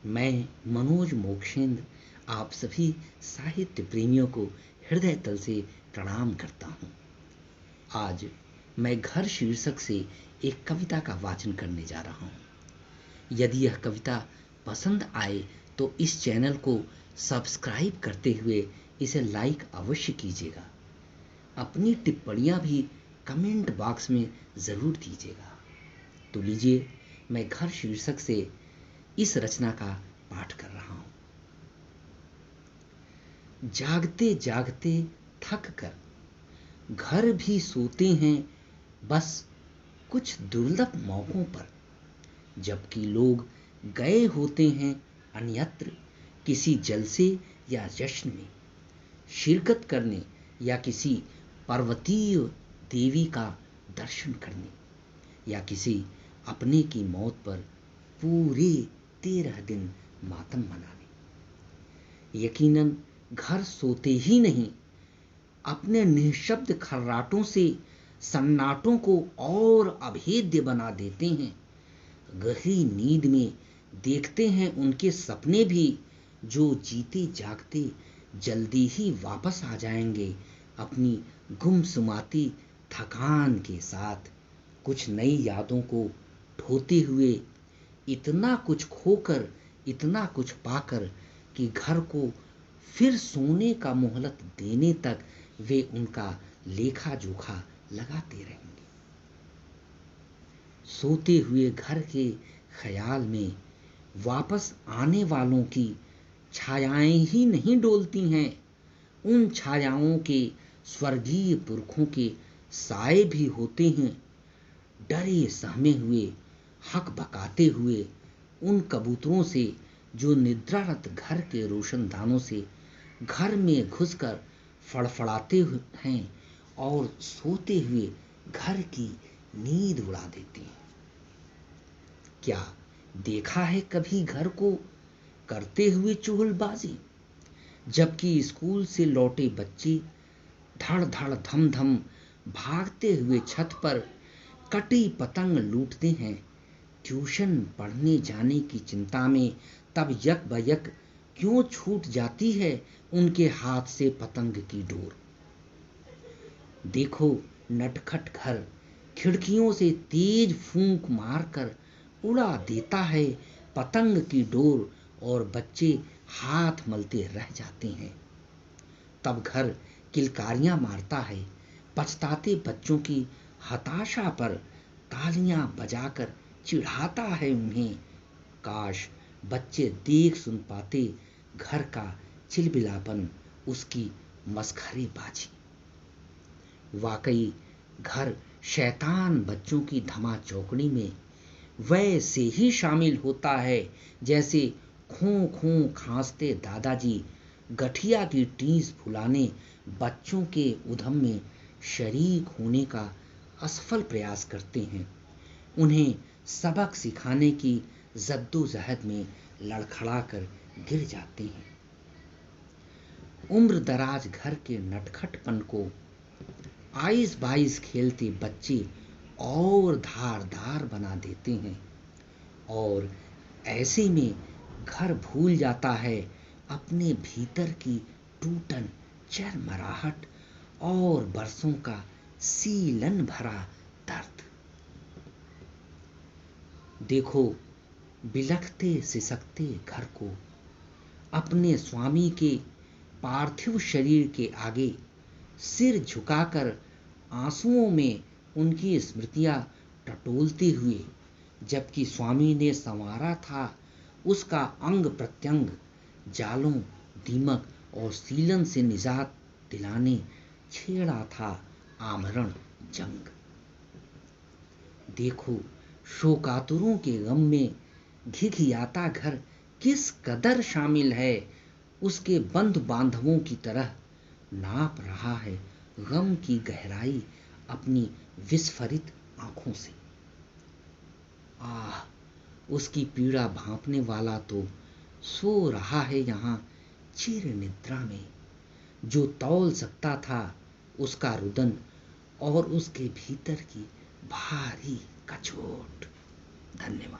मैं मनोज मोक्षेंद्र आप सभी साहित्य प्रेमियों को हृदय तल से प्रणाम करता हूँ। आज मैं घर शीर्षक से एक कविता का वाचन करने जा रहा हूँ। यदि यह कविता पसंद आए तो इस चैनल को सब्सक्राइब करते हुए इसे लाइक अवश्य कीजिएगा। अपनी टिप्पणियाँ भी कमेंट बॉक्स में ज़रूर दीजिएगा। तो लीजिए, मैं घर शीर्षक से इस रचना का पाठ कर रहा हूं। जागते जागते थक कर घर भी सोते हैं बस कुछ दुर्लभ मौकों पर, जबकि लोग गए होते हैं अन्यत्र किसी जलसे या जश्न में शिरकत करने या किसी पर्वतीय देवी का दर्शन करने या किसी अपने की मौत पर पूरे 13 दिन मातम मनाने। यकीनन घर सोते ही नहीं, अपने निःशब्द खर्राटों से सन्नाटों को और अभेद्य बना देते हैं। गहरी नींद में देखते हैं उनके सपने भी, जो जीते जागते जल्दी ही वापस आ जाएंगे अपनी गुमसुमाती थकान के साथ, कुछ नई यादों को ढोते हुए, इतना कुछ खोकर इतना कुछ पाकर कि घर को फिर सोने का मोहलत देने तक वे उनका लेखा जोखा लगाते रहेंगे। सोते हुए घर के ख्याल में वापस आने वालों की छायाएं ही नहीं डोलती हैं, उन छायाओं के स्वर्गीय पुरखों के साए भी होते हैं। डरे सहमे हुए, हक बकाते हुए उन कबूतरों से जो निद्रारत घर के रोशनदानों से घर में घुसकर फड़फड़ाते हैं और सोते हुए घर की नींद उड़ा देते हैं। क्या देखा है कभी घर को करते हुए चुगलबाजी, जबकि स्कूल से लौटे बच्चे धड़ धड़ धम धम भागते हुए छत पर कटी पतंग लूटते हैं। ट्यूशन पढ़ने जाने की चिंता में तब यक बयक क्यों छूट जाती है उनके हाथ से पतंग की डोर। देखो नटखट घर खिड़कियों से तेज फूंक मारकर उड़ा देता है पतंग की डोर और बच्चे हाथ मलते रह जाते हैं। तब घर किलकारियां मारता है पछताते बच्चों की हताशा पर, तालियां बजाकर चिढ़ाता है उन्हें। काश बच्चे देख सुन पाते घर का चिलबिलापन, उसकी मस्खरेबाजी। वाकई घर शैतान बच्चों की धमा चौकड़ी में वैसे ही शामिल होता है जैसे खों खों खांसते दादाजी गठिया की टीस फुलाने बच्चों के उधम में शरीक होने का असफल प्रयास करते हैं, उन्हें सबक सिखाने की जद्दोजहद में लड़खड़ाकर गिर जाते हैं। उम्र दराज घर के नटखटपन को आइस बाइस खेलते बच्चे और धारदार बना देते हैं और ऐसे में घर भूल जाता है अपने भीतर की टूटन चरमराहट और बरसों का सीलन भरा दर्द। देखो बिलखते सिसकते घर को अपने स्वामी के पार्थिव शरीर के आगे सिर झुकाकर आंसुओं में उनकी स्मृतियां टटोलते हुए, जबकि स्वामी ने संवारा था उसका अंग प्रत्यंग जालों, दीमक और सीलन से निजात दिलाने छेड़ा था आमरण जंग। देखो शोकातुरों के गम में घिघियाता घर किस कदर शामिल है, उसके बंधु बांधवों की तरह नाप रहा है गम की गहराई अपनी विस्फरित आंखों से। आह, उसकी पीड़ा भांपने वाला तो सो रहा है यहाँ चिर निद्रा में, जो तौल सकता था उसका रुदन और उसके भीतर की भारी कचोट। धन्यवाद।